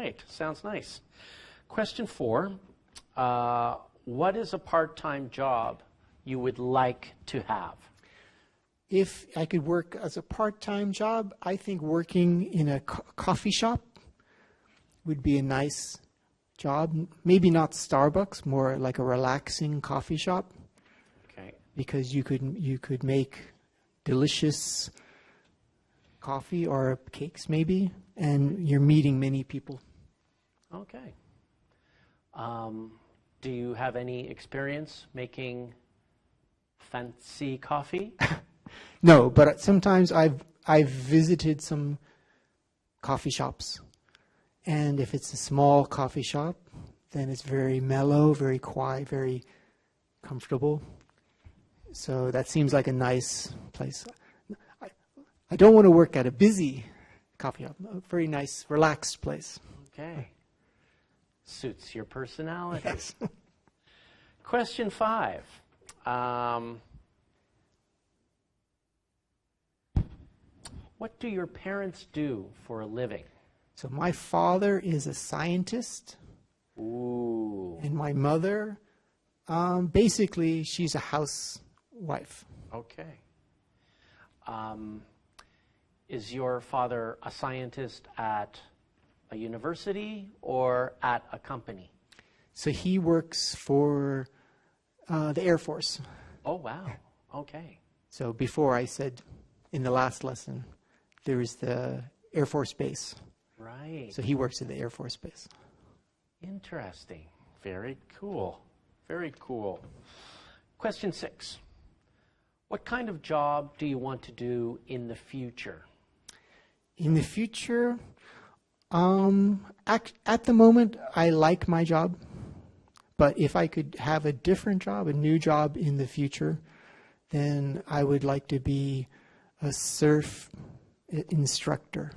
right. Sounds nice. Question 4. What is a part-time job you would like to have? If I could work as a part-time job, I think working in a coffee shop would be a nice job. Maybe not Starbucks, more like a relaxing coffee shop. Okay. Because you could make delicious coffee or cakes maybe, and you're meeting many people. Okay. Do you have any experience making fancy coffee? No, but sometimes I've visited some coffee shops, and if it's a small coffee shop, then it's very mellow, very quiet, very comfortable. So that seems like a nice place. I don't want to work at a busy coffee shop, a very nice, relaxed place. Okay. Suits your personality. Yes. Question 5. What do your parents do for a living? So my father is a scientist. Ooh. And my mother, basically, she's a housewife. Okay. Is your father a scientist at a university or at a company? So he works for the Air Force. Oh, wow. Okay. So before I said in the last lesson, there is the Air Force Base. Right. So he works at the Air Force Base. Interesting. Very cool. Very cool. Question 6. What kind of job do you want to do in the future? In the future, at the moment, I like my job. But if I could have a different job, a new job in the future, then I would like to be a surf instructor.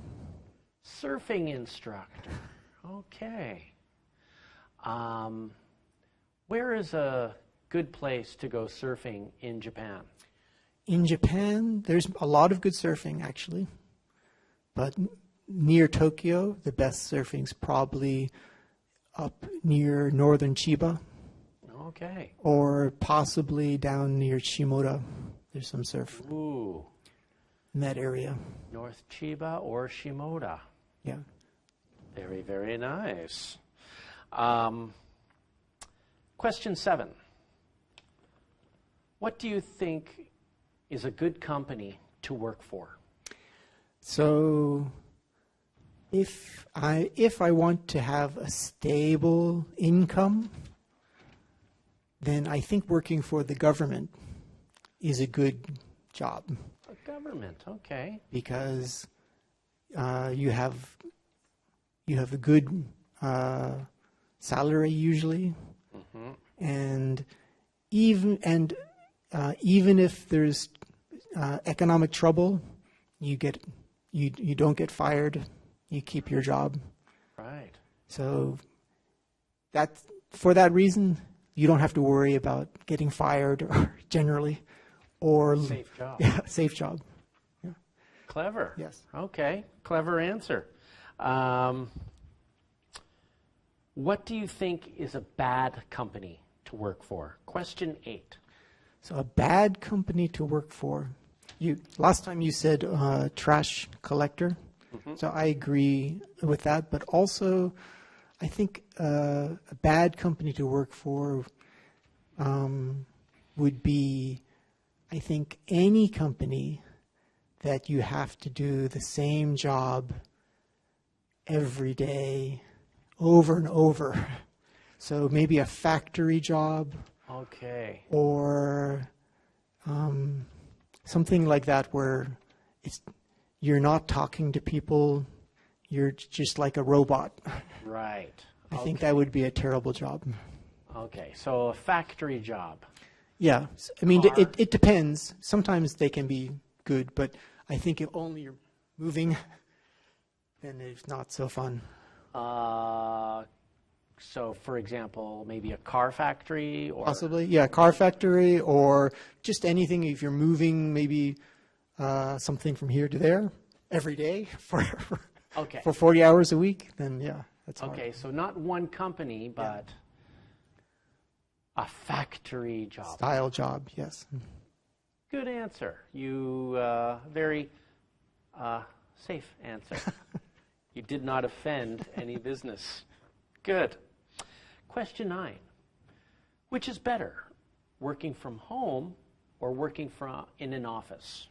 Surfing instructor. Okay. Where is a good place to go surfing in Japan? In Japan, there's a lot of good surfing, actually. But near Tokyo, the best surfing's probably up near northern Chiba. Okay. Or possibly down near Shimoda. There's some surf Ooh. in that area. North Chiba or Shimoda. Yeah. Very, very nice. Question 7. What do you think is a good company to work for? So if I want to have a stable income, then I think working for the government is a good job. A government, okay. Because you have a good salary usually, Mm-hmm. and even if there's economic trouble, you don't get fired. You keep your job. Right. So for that reason, you don't have to worry about getting fired or generally, or Safe job. Yeah, safe job. Yeah. Clever. Yes. Okay. Clever answer. What do you think is a bad company to work for? Question 8. So a bad company to work for. Last time you said trash collector. Mm-hmm. So I agree with that. But also, I think a bad company to work for would be, I think, any company that you have to do the same job every day, over and over. So maybe a factory job. Okay. Or something like that where you're not talking to people, you're just like a robot. Right. I think that would be a terrible job. Okay, so a factory job. Yeah, I mean, Car. it depends. Sometimes they can be good, but I think if only you're moving, then it's not so fun. So, for example, maybe a car factory or... Possibly, yeah, car factory or just anything. If you're moving maybe something from here to there every day for Okay. for 40 hours a week, then yeah, That's hard. Okay, so not one company, but a factory job. Style job, yes. Good answer. You very safe answer. You did not offend any business. Good. Question 9. Which is better, working from home or working in an office?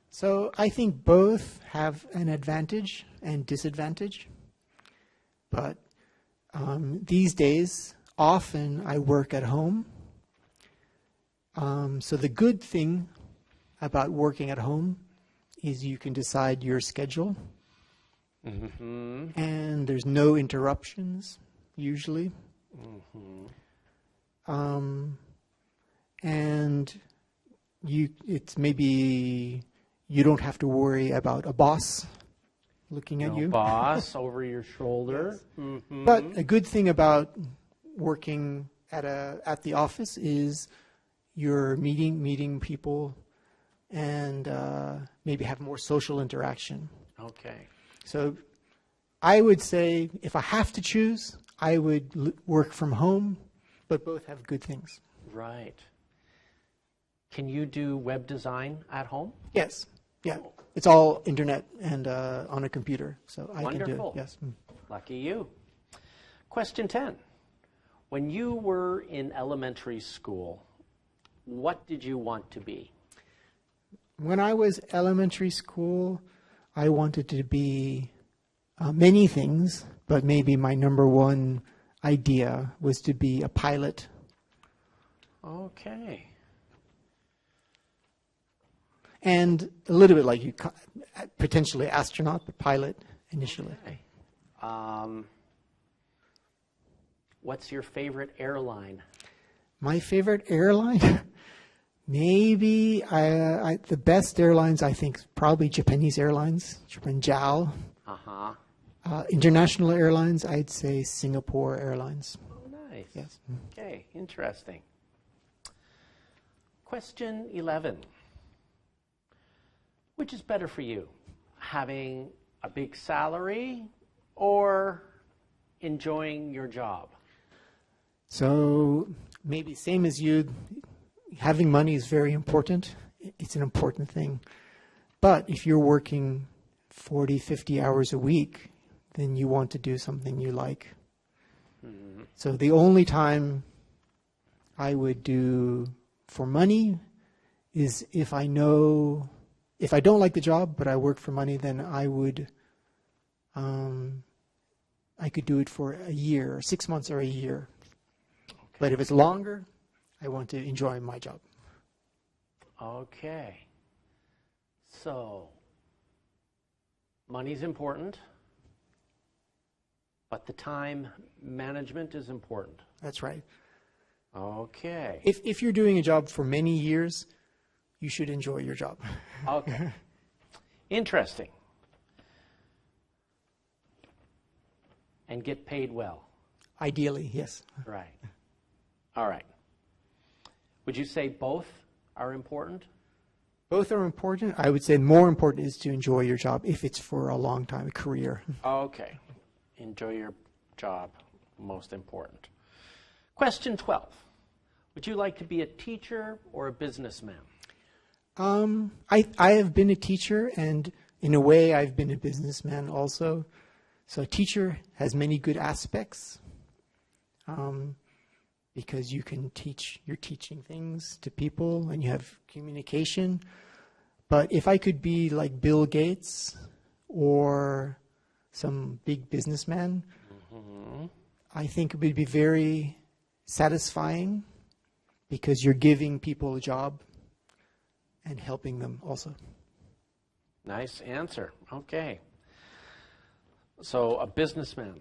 So I think both have an advantage and disadvantage. But these days, often I work at home. So the good thing about working at home is you can decide your schedule. Mm-hmm. And there's no interruptions, usually. Mm-hmm. And it's maybe you don't have to worry about a boss looking at you. Boss over your shoulder. Yes. Mm-hmm. But a good thing about working at the office is you're meeting people and maybe have more social interaction. Okay. So I would say if I have to choose, I would work from home, but both have good things. Right. Can you do web design at home? Yes. Yeah. It's all internet and on a computer, so I can do Wonderful. it. Yes. Lucky you. Question 10. When you were in elementary school, what did you want to be? When I was elementary school, I wanted to be many things, but maybe my number one idea was to be a pilot. Okay. And a little bit like you, potentially astronaut, but pilot initially. Okay. What's your favorite airline? My favorite airline? Maybe the best airlines, I think, probably Japanese Airlines, Japan JAL. Uh-huh. International airlines, I'd say Singapore Airlines. Oh, nice. Yes. Okay, interesting. Question 11. Which is better for you, having a big salary or enjoying your job? So maybe same as you, having money is very important. It's an important thing. But if you're working 40, 50 hours a week, then you want to do something you like. Mm-hmm. So the only time I would do for money is if I don't like the job, but I work for money, then I could do it for a year, 6 months or a year. Okay. But if it's longer, I want to enjoy my job. Okay. So, money's important, but the time management is important. That's right. Okay. If you're doing a job for many years, you should enjoy your job. Okay. Interesting. And get paid well. Ideally, yes. Right. All right. Would you say both are important? Both are important. I would say more important is to enjoy your job if it's for a long time, a career. Okay. Enjoy your job, most important. Question 12. Would you like to be a teacher or a businessman? I have been a teacher, and in a way I've been a businessman also. So a teacher has many good aspects because you can you're teaching things to people and you have communication. But if I could be like Bill Gates or some big businessman, I think it would be very satisfying because you're giving people a job and helping them also. Nice answer. Okay. So a businessman.